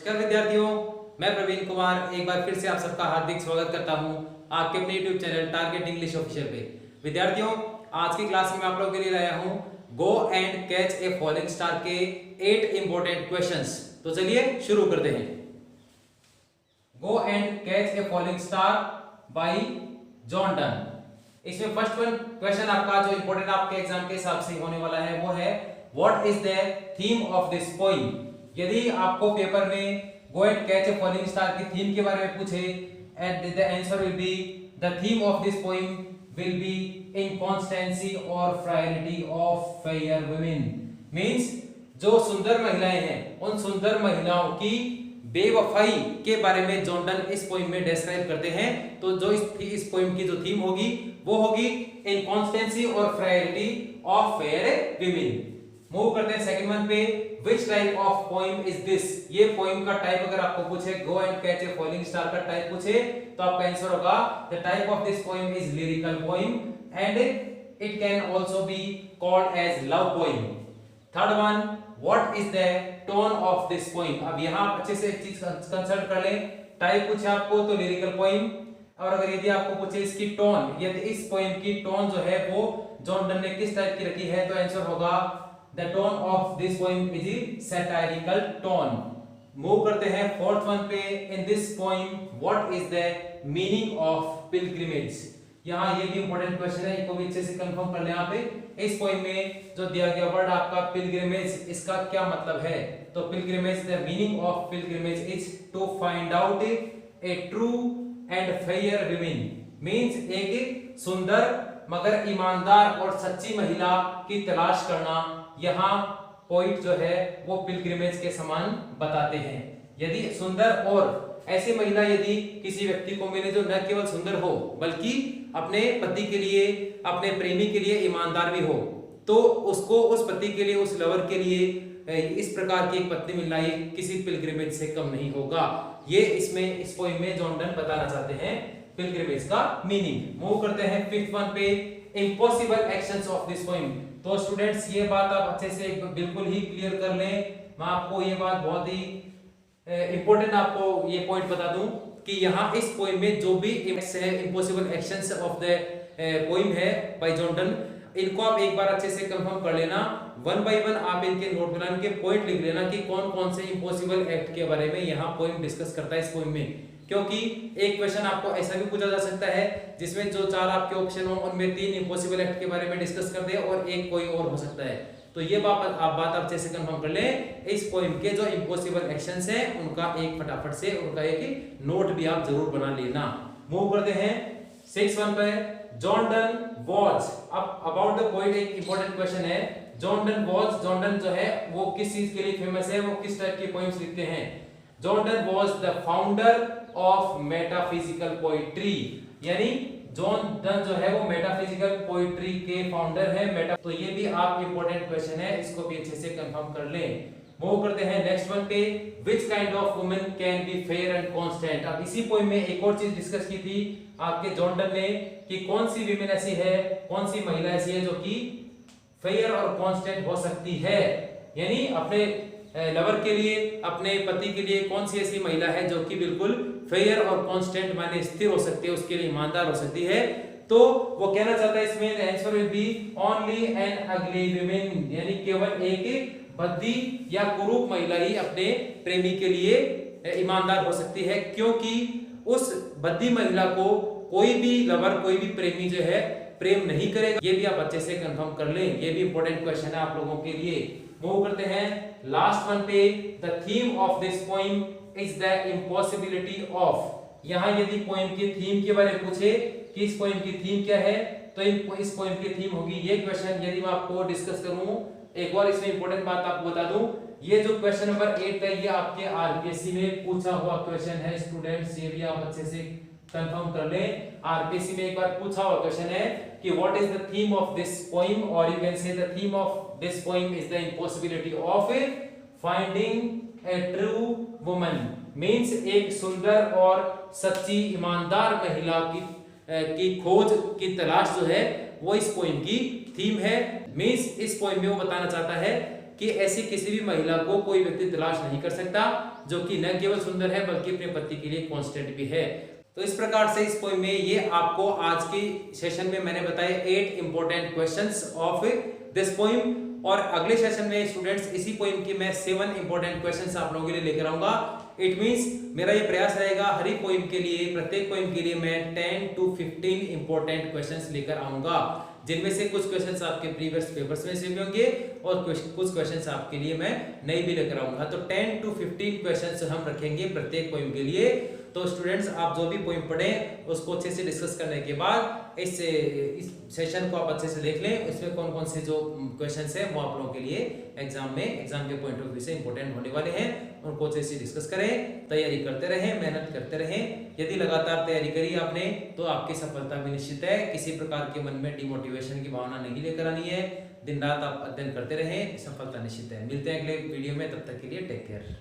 नमस्कार विद्यार्थियों, मैं प्रवीण कुमार एक बार फिर से आप सबका हार्दिक स्वागत करता हूं आपके अपने YouTube channel target English official पे। विद्यार्थियों, आज की क्लास में मैं आप लोगों के लिए लाया हूं गो and catch a falling star के 8 इंपॉर्टेंट क्वेश्चंस। तो चलिए शुरू करते हैं। गो and catch a falling star by John Donne. इसमें फर्स्ट वन क्वेश्चन आपका जो इंपॉर्टेंट आपके एग्जाम के हिसाब से होने वाला है वो है what is the theme of this poem. यदि आपको पेपर में go and catch a falling star की थीम के बारे में पूछे and the answer will be the theme of this poem will be inconstancy और frailty of fair women. Means जो सुंदर महिलाएं हैं उन सुंदर महिलाओं की बेवफाई के बारे में जॉन डन इस पोइम में डिस्क्राइब करते हैं। तो जो इस पोइम की जो थीम होगी वो होगी इनकॉन्स्टेंसी और frailty of fair women. Move करते हैं सेकंड वन पे। Which type of poem is this. ये पोइम का टाइप अगर आपको पूछे go and catch a falling star का टाइप पूछे तो आपका आंसर होगा the type of this poem is lyrical poem and it can also be called as love poem. Third one what is the tone of this poem. अब यहां आप अच्छे से एक चीज कंसल्ट कर लें। टाइप पूछे आपको तो लिरिकल पोइम, और अगर यदि आपको पूछे इसकी टोन, यदि इस पोइम की टोन जो है वो जॉन डन ने किस टाइप की रखी है तो आंसर होगा The tone of this poem is satirical tone. Move करते हैं फोर्थ वन पे। In this poem, what is the meaning of pilgrimage? यहाँ ये भी इंपॉर्टेंट क्वेश्चन है, इसको भी अच्छे से कंफर्म कर लें यहाँ पे। इस पोइम में जो दिया गया वर्ड आपका pilgrimage, इसका क्या मतलब है? तो pilgrimage, the meaning of pilgrimage is to find out a true and fair woman. Means एक सुंदर मगर ईमानदार और सच्ची महिला की तलाश करना। यहाँ पॉइंट जो है वो पिलग्रिमेज के समान बताते हैं। यदि सुंदर और ऐसी महिला यदि किसी व्यक्ति को मिले जो न केवल सुंदर हो बल्कि अपने पति के लिए, अपने प्रेमी के लिए ईमानदार भी हो, तो उसको उस पति के लिए, उस लवर के लिए इस प्रकार की एक पत्नी मिलना ये किसी पिलग्रिमेज से कम नहीं होगा। ये इसमें इस पोइम में जॉन डन बताना चाहते हैं पिलग्रिमेज का मीनिंग। मूव करते हैं फिफ्थ वन पे। Impossible actions of this poem. तो स्टूडेंट्स ये बात आप अच्छे से बिल्कुल ही क्लियर कर लें। मैं आपको ये बात बहुत ही इंपॉर्टेंट आपको ये पॉइंट बता दूं कि यहाँ इस पोइम में जो भी impossible actions of the poem है बाय जॉन डन, इनको आप एक बार अच्छे से कंफर्म कर लेना। वन बाय वन आप इनके नोट बना के पॉइंट लिख लेना कि कौन कौन से इम्पॉसिबल एक्ट के बारे में यहाँ पोइम डिस्कस करता है इस पोइम में। क्योंकि एक क्वेश्चन आपको ऐसा भी पूछा जा सकता है जिसमें जो चार आपके ऑप्शन हो उनमें तीन इम्पॉसिबल एक्ट के बारे में डिस्कस कर दे और एक कोई और हो सकता है। तो ये बात आप अच्छे से कंफर्म कर लें। इस पोइम के जो इम्पॉसिबल एक्शंस हैं उनका एक फटाफट से उनका एक नोट भी आप जरूर बना लेना। मूव करते हैं सिक्स वन पे। जॉन डन वॉज, अब अबाउट द पोइट एक इंपॉर्टेंट क्वेश्चन है। John Donne was, John Donne जो है वो किस चीज के लिए फेमस है, वो किस टाइप की पोइम्स लिखते हैं। John Donne was the founder of metaphysical poetry, यानी जॉन डन जो है वो मेटाफिजिकल पोइट्री के फाउंडर है। तो ये भी आप इंपॉर्टेंट क्वेश्चन है, इसको भी अच्छे से कंफर्म कर लें। मूव करते हैं नेक्स्ट वन पे। Which kind of woman can be fair and constant. अब इसी पोइम में एक और चीज डिस्कस की थी आपके जॉन डन ने कि कौन सी विमेन ऐसी है, कौन सी महिला ऐसी है जो कि फेयर और कांस्टेंट हो सकती है, यानी अपने लवर के लिए, अपने पति के लिए कौन सी ऐसी महिला है जो कि बिल्कुल फेयर और कांस्टेंट माने स्थिर हो सकती है, उसके लिए ईमानदार हो सकती है। तो वो कहना चाहता है इसमें the answer will B only an अगली वुमन, यानी केवल एक बद्दी या कुरूप महिला ही अपने प्रेमी के लिए ईमानदार हो सकती है, क्योंकि उस बद्दी महिला को कोई भी लवर, कोई भी प्रेमी जो है प्रेम नहीं करेगा। ये भी आप अच्छे से कंफर्म कर लें, ये भी इंपॉर्टेंट क्वेश्चन है आप लोगों के लिए। मूव करते हैं लास्ट वन पे। The theme of this poem is the impossibility of. यहाँ यदि पोइम की थीम के बारे में पूछे कि इस पोइम की थीम क्या है तो इस पोइम की थीम होगी ये क्वेश्चन। यदि मैं आपको डिस्कस करूं, एक और इसमें इंपॉर्टेंट बात आपको बता दूं, ये जो क्वेश्चन नंबर 8 है ये आपके आरपीएससी में पूछा हुआ क्वेश्चन है स्टूडेंट्स, ये भी आप अच्छे से कंफर्म कर लें। आरपीएससी में एक बार पूछा हुआ क्वेश्चन है कि what is the theme of this poem, और you can say the theme of this poem is the impossibility of finding a true woman. Means एक सुंदर और सच्ची ईमानदार महिला की खोज की तलाश जो है वो इस पोइम की थीम है। मींस इस पोइम में वो बताना चाहता है कि ऐसी किसी भी महिला को कोई व्यक्ति तलाश नहीं कर सकता जो कि न केवल सुंदर है बल्कि अपने पति के लिए कांस्टेंट भी है। तो इस प्रकार से इस पोएम में ये आपको आज की सेशन में मैंने बताए 8 important questions of this poem, और अगले सेशन में स्टूडेंट्स इसी पोएम की मैं 7 इंपॉर्टेंट क्वेश्चंस आप लोगों के लिए लेकर आऊंगा। इट मींस मेरा ये प्रयास रहेगा हर एक पोएम के लिए, प्रत्येक पोएम के लिए मैं 10 to 15 इंपॉर्टेंट क्वेश्चंस लेकर आऊंगा, जिनमें से कुछ क्वेश्चंस आपके प्रीवियस पेपर्स में से भी होंगे और कुछ क्वेश्चंस आपके लिए मैं नई भी लेकर आऊंगा। तो 10 to 15 क्वेश्चंस हम रखेंगे प्रत्येक पोएम के लिए। तो स्टूडेंट्स आप जो भी पोएम पढ़ें उसको अच्छे से डिस्कस करने के बाद इस सेशन को आप अच्छे से देख लें, इसमें कौन कौन से जो क्वेश्चंस हैं वो आप लोगों के लिए एग्जाम के पॉइंट ऑफ व्यू से इंपॉर्टेंट होने वाले हैं, उनको अच्छे से डिस्कस करें, तैयारी करते रहें, मेहनत करते रहें। यदि लगातार तैयारी करी आपने तो आपकी सफलता भी निश्चित है। किसी प्रकार के मन में डिमोटिवेशन की भावना नहीं लेकर आनी है, दिन रात आप अध्ययन करते रहें, सफलता निश्चित है। मिलते हैं अगले वीडियो में, तब तक के लिए टेक केयर।